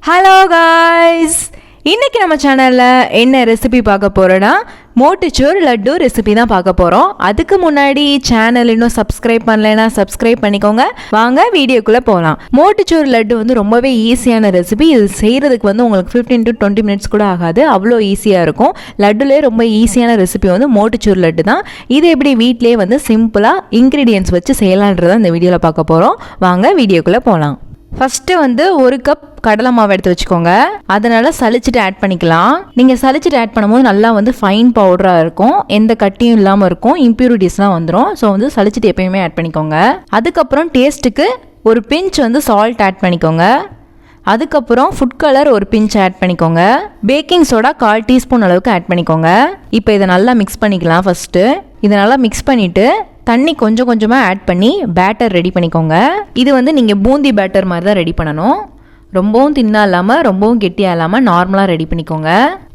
Hello guys, இன்றைக்கி நம்ம சேனலில் என்ன ரெசிபி பார்க்க போகிறோன்னா மோட்டிச்சூர் லட்டு ரெசிபி தான் பார்க்க போகிறோம். அதுக்கு முன்னாடி சேனல் இன்னும் சப்ஸ்கிரைப் பண்ணலைன்னா சப்ஸ்கிரைப் பண்ணிக்கோங்க. வாங்க வீடியோக்குள்ளே போகலாம். மோட்டிச்சூர் லட்டு வந்து ரொம்பவே ஈஸியான ரெசிபி. இது செய்கிறதுக்கு வந்து உங்களுக்கு 15 to 20 மினிட்ஸ் கூட ஆகாது, அவ்வளோ ஈஸியாக இருக்கும். லட்டுலேயே ரொம்ப ஈஸியான ரெசிபி வந்து மோட்டிச்சூர் லட்டு தான். இது எப்படி வீட்டிலே வந்து சிம்பிளாக இன்க்ரீடியன்ஸ் வச்சு செய்யலான்றதை இந்த வீடியோவில் பார்க்க போகிறோம். வாங்க வீடியோக்குள்ளே போகலாம். ஃபஸ்ட்டு வந்து 1 கப் கடலை மாவு எடுத்து வச்சுக்கோங்க. அதனால் சளிச்சிட்டு ஆட் பண்ணிக்கலாம். நீங்கள் சளிச்சிட்டு ஆட் பண்ணும்போது நல்லா வந்து ஃபைன் பவுடராக இருக்கும், எந்த கட்டியும் இல்லாமல் இருக்கும், இம்ப்யூரிட்டிஸ்லாம் வந்துடும். ஸோ வந்து சளிச்சிட்டு எப்பயுமே ஆட் பண்ணிக்கோங்க. அதுக்கப்புறம் டேஸ்ட்டுக்கு ஒரு பிஞ்ச் வந்து சால்ட் ஆட் பண்ணிக்கோங்க. அதுக்கப்புறம் ஃபுட் கலர் ஒரு பிஞ்ச் ஆட் பண்ணிக்கோங்க. பேக்கிங் சோடா 1/4 டீஸ்பூன் அளவுக்கு ஆட் பண்ணிக்கோங்க. இப்போ இதை நல்லா மிக்ஸ் பண்ணிக்கலாம். ஃபஸ்ட்டு இதை நல்லா மிக்ஸ் பண்ணிவிட்டு தண்ணி கொஞ்சம் கொஞ்சமாக ஆட் பண்ணி பேட்டர் ரெடி பண்ணிக்கோங்க. இது வந்து நீங்கள் பூந்தி பேட்டர் மாதிரி தான் ரெடி பண்ணணும். ரொம்பவும் தின்னா இல்லாமல் ரொம்பவும் கெட்டியாக இல்லாமல் நார்மலாக ரெடி பண்ணிக்கோங்க.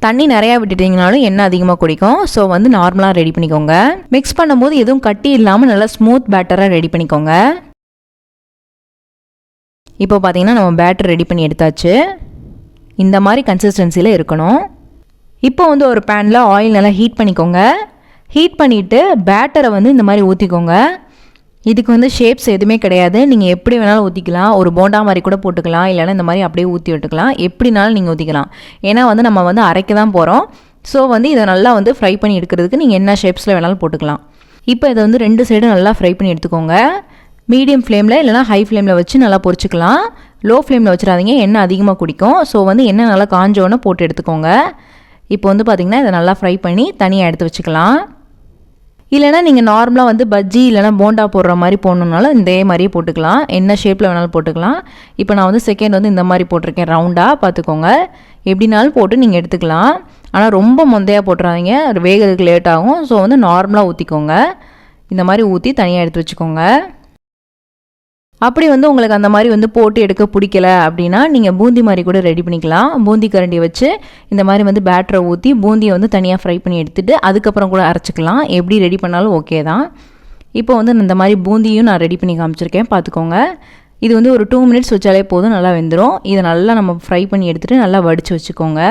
தண்ணி நிறையா விட்டுட்டிங்கனாலும் எண்ணெய் அதிகமாக குடிக்கும். ஸோ வந்து நார்மலாக ரெடி பண்ணிக்கோங்க. மிக்ஸ் பண்ணும்போது எதுவும் கட்டி இல்லாமல் நல்லா ஸ்மூத் பேட்டராக ரெடி பண்ணிக்கோங்க. இப்போ பார்த்தீங்கன்னா நம்ம பேட்டர் ரெடி பண்ணி எடுத்தாச்சு. இந்த மாதிரி கன்சிஸ்டன்சியில் இருக்கணும். இப்போ வந்து ஒரு பேனில் ஆயில் நல்லா ஹீட் பண்ணிக்கோங்க. ஹீட் பண்ணிவிட்டு பேட்டரை வந்து இந்த மாதிரி ஊற்றிக்கோங்க. இதுக்கு வந்து ஷேப்ஸ் எதுவுமே கிடையாது, நீங்கள் எப்படி வேணாலும் ஊற்றிக்கலாம். ஒரு போண்டா மாதிரி கூட போட்டுக்கலாம், இல்லைனா இந்த மாதிரி அப்படியே ஊற்றி விட்டுக்கலாம். எப்படினாலும் நீங்கள் ஊற்றிக்கலாம். ஏன்னா வந்து நம்ம வந்து அரைக்க தான் போகிறோம். ஸோ வந்து இதை நல்லா வந்து ஃப்ரை பண்ணி எடுக்கிறதுக்கு நீங்கள் என்ன ஷேப்ஸில் வேணாலும் போட்டுக்கலாம். இப்போ இதை வந்து 2 சைடும் நல்லா ஃப்ரை பண்ணி எடுத்துக்கோங்க. மீடியம் ஃப்ளேமில் இல்லைனா ஹை ஃப்ளேமில் வச்சு நல்லா பொரிச்சிக்கலாம். லோ ஃப்ளேமில் வச்சிடாதீங்க, எண்ணெய் அதிகமாக குடிக்கும். ஸோ வந்து எண்ணெய் நல்லா காஞ்சோன்னு போட்டு எடுத்துக்கோங்க. இப்போ வந்து பார்த்திங்கன்னா இதை நல்லா ஃப்ரை பண்ணி தனியாக எடுத்து வச்சுக்கலாம். இல்லைனா நீங்கள் நார்மலாக வந்து பஜ்ஜி இல்லைனா போண்டா போடுற மாதிரி போடணுன்னாலும் இதே மாதிரியே போட்டுக்கலாம். என்ன ஷேப்பில் வேணாலும் போட்டுக்கலாம். இப்போ நான் வந்து செகண்ட் வந்து இந்த மாதிரி போட்டிருக்கேன், ரவுண்டாக பார்த்துக்கோங்க. எப்படினாலும் போட்டு நீங்கள் எடுத்துக்கலாம். ஆனால் ரொம்ப மொந்தையாக போட்டுறாதீங்க, வேகிறதுக்கு லேட் ஆகும். ஸோ வந்து நார்மலாக ஊற்றிக்கோங்க. இந்த மாதிரி ஊற்றி தனியாக எடுத்து வச்சுக்கோங்க. அப்படி வந்து உங்களுக்கு அந்த மாதிரி வந்து போட்டு எடுக்க பிடிக்கல அப்படின்னா நீங்கள் பூந்தி மாதிரி கூட ரெடி பண்ணிக்கலாம். பூந்தி கரண்டி வச்சு இந்த மாதிரி வந்து பேட்டரை ஊற்றி பூந்தியை வந்து தனியாக ஃப்ரை பண்ணி எடுத்துகிட்டு அதுக்கப்புறம் கூட அரைச்சிக்கலாம். எப்படி ரெடி பண்ணாலும் ஓகே தான். இப்போ வந்து இந்த மாதிரி பூந்தியும் நான் ரெடி பண்ணி காமிச்சிருக்கேன், பார்த்துக்கோங்க. இது வந்து ஒரு 2 மினிட்ஸ் வச்சாலே போதும், நல்லா வெந்துடும். இதை நல்லா நம்ம ஃப்ரை பண்ணி எடுத்துகிட்டு நல்லா வடித்து வச்சுக்கோங்க.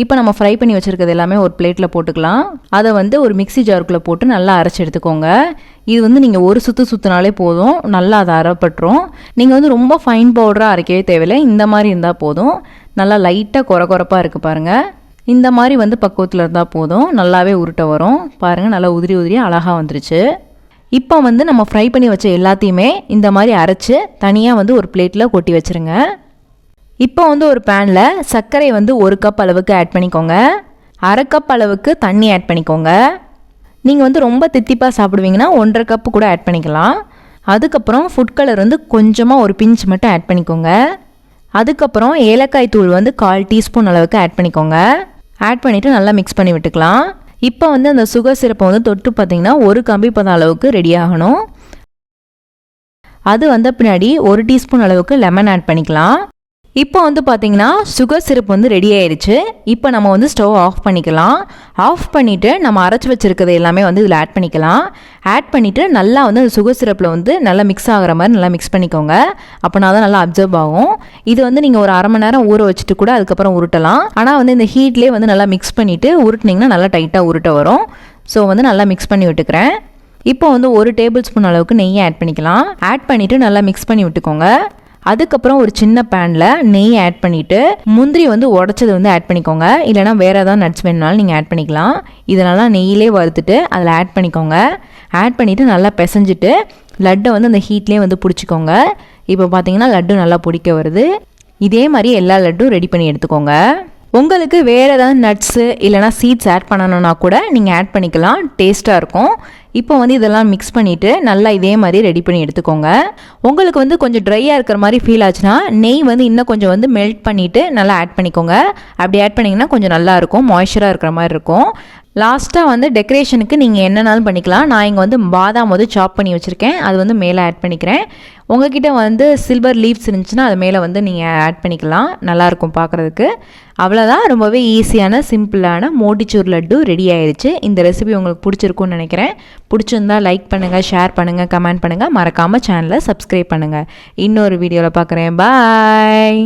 இப்போ நம்ம ஃப்ரை பண்ணி வச்சுருக்கிறது எல்லாமே ஒரு பிளேட்டில் போட்டுக்கலாம். அதை வந்து ஒரு மிக்ஸி ஜாருக்குள்ளே போட்டு நல்லா அரைச்சி எடுத்துக்கோங்க. இது வந்து நீங்கள் ஒரு சுற்றினாலே போதும், நல்லா அதை அரைப்பட்டுரும். நீங்கள் வந்து ரொம்ப ஃபைன் பவுடராக அரைக்கவே தேவையில்லை, இந்த மாதிரி இருந்தால் போதும். நல்லா லைட்டாக கொரப்பாக இருக்குது பாருங்கள். இந்த மாதிரி வந்து பக்குவத்தில் இருந்தால் போதும், நல்லாவே உருட்ட வரும் பாருங்கள். நல்லா உதிரி அழகாக வந்துருச்சு. இப்போ வந்து நம்ம ஃப்ரை பண்ணி வச்ச எல்லாத்தையுமே இந்த மாதிரி அரைச்சி தனியாக வந்து ஒரு பிளேட்டில் கொட்டி வச்சுருங்க. இப்போ வந்து ஒரு பேனில் சர்க்கரை வந்து 1 கப் அளவுக்கு ஆட் பண்ணிக்கோங்க. 1/2 கப் அளவுக்கு தண்ணி ஆட் பண்ணிக்கோங்க. நீங்கள் வந்து ரொம்ப தித்திப்பாக சாப்பிடுவீங்கன்னா 1.5 கப்பு கூட ஆட் பண்ணிக்கலாம். அதுக்கப்புறம் ஃபுட் கலர் வந்து கொஞ்சமாக ஒரு பிஞ்ச் மட்டும் ஆட் பண்ணிக்கோங்க. அதுக்கப்புறம் ஏலக்காய் தூள் வந்து 1/4 டீஸ்பூன் அளவுக்கு ஆட் பண்ணிக்கோங்க. ஆட் பண்ணிவிட்டு நல்லா மிக்ஸ் பண்ணி விட்டுக்கலாம். இப்போ வந்து அந்த சுகர் சிரப்பை வந்து தொட்டு பார்த்திங்கன்னா 1 கம்பி பதம் அளவுக்கு ரெடி ஆகணும். அது வந்த பின்னாடி 1 டீஸ்பூன் அளவுக்கு லெமன் ஆட் பண்ணிக்கலாம். இப்போ வந்து பார்த்திங்கன்னா சுகர் சிரப் வந்து ரெடி ஆயிடுச்சு. இப்போ நம்ம வந்து ஸ்டவ் ஆஃப் பண்ணிக்கலாம். ஆஃப் பண்ணிவிட்டு நம்ம அரைச்சி வச்சுருக்கிறது எல்லாமே வந்து இதில் ஆட் பண்ணிக்கலாம். ஆட் பண்ணிவிட்டு நல்லா வந்து அந்த சுகர் சிரப்பில் வந்து நல்லா மிக்ஸ் ஆகிற மாதிரி நல்லா மிக்ஸ் பண்ணிக்கோங்க. அப்போனா தான் நல்லா அப்சர்வ் ஆகும். இது வந்து நீங்கள் ஒரு 1/2 மணி நேரம் ஊற வச்சுட்டு கூட அதுக்கப்புறம் உருட்டலாம். ஆனால் வந்து இந்த ஹீட்லேயே வந்து நல்லா மிக்ஸ் பண்ணிவிட்டு உருட்டினீங்கன்னா நல்லா டைட்டாக உருட்ட வரும். ஸோ வந்து நல்லா மிக்ஸ் பண்ணி விட்டுக்கிறேன். இப்போ வந்து 1 டேபிள் ஸ்பூன் அளவுக்கு நெய்யை ஆட் பண்ணிக்கலாம். ஆட் பண்ணிவிட்டு நல்லா மிக்ஸ் பண்ணி விட்டுக்கோங்க. அதுக்கப்புறம் ஒரு சின்ன பேனில் நெய் ஆட் பண்ணிவிட்டு முந்திரி வந்து உடச்சது வந்து ஆட் பண்ணிக்கோங்க. இல்லைனா வேறு ஏதாவது நட்ஸ் வேணுனாலும் நீங்கள் ஆட் பண்ணிக்கலாம். இதெல்லாம் நெய்யிலே வறுத்துட்டு அதில் ஆட் பண்ணிக்கோங்க. ஆட் பண்ணிவிட்டு நல்லா பிசைஞ்சிட்டு லட்டை வந்து அந்த ஹீட்லேயே வந்து பிடிச்சிக்கோங்க. இப்போ பார்த்தீங்கன்னா லட்டு நல்லா பிடிக்க வருது. இதே மாதிரி எல்லா லட்டும் ரெடி பண்ணி எடுத்துக்கோங்க. உங்களுக்கு வேறு ஏதாவது நட்ஸு இல்லைனா சீட்ஸ் ஆட் பண்ணணுன்னா கூட நீங்கள் ஆட் பண்ணிக்கலாம், டேஸ்ட்டாக இருக்கும். இப்போ வந்து இதெல்லாம் மிக்ஸ் பண்ணிவிட்டு நல்லா இதே மாதிரி ரெடி பண்ணி எடுத்துக்கோங்க. உங்களுக்கு வந்து கொஞ்சம் ட்ரையாக இருக்கிற மாதிரி ஃபீல் ஆச்சுன்னா நெய் வந்து இன்னும் கொஞ்சம் வந்து மெல்ட் பண்ணிவிட்டு நல்லா ஆட் பண்ணிக்கோங்க. அப்படி ஆட் பண்ணிங்கன்னா கொஞ்சம் நல்லாயிருக்கும், மாய்ஸ்சராக இருக்கிற மாதிரி இருக்கும். லாஸ்ட்டாக வந்து டெக்கரேஷனுக்கு நீங்கள் என்னென்னாலும் பண்ணிக்கலாம். நான் இங்கே வந்து பாதாம் வந்து சாப் பண்ணி வச்சுருக்கேன், அது வந்து மேலே ஆட் பண்ணிக்கிறேன். உங்ககிட்ட வந்து சில்வர் லீவ்ஸ் இருந்துச்சுன்னா அது மேலே வந்து நீங்கள் ஆட் பண்ணிக்கலாம், நல்லாயிருக்கும் பார்க்குறதுக்கு. அவ்வளோதான், ரொம்பவே ஈஸியான சிம்பிளான மோட்டிச்சூர் லட்டு ரெடி ஆயிடுச்சு. இந்த ரெசிபி உங்களுக்கு பிடிச்சிருக்குன்னு நினைக்கிறேன். பிடிச்சிருந்தா லைக் பண்ணுங்கள், ஷேர் பண்ணுங்கள், கமெண்ட் பண்ணுங்கள், மறக்காமல் சேனலை சப்ஸ்கிரைப் பண்ணுங்கள். இன்னொரு வீடியோவில் பார்க்குறேன். பாய்.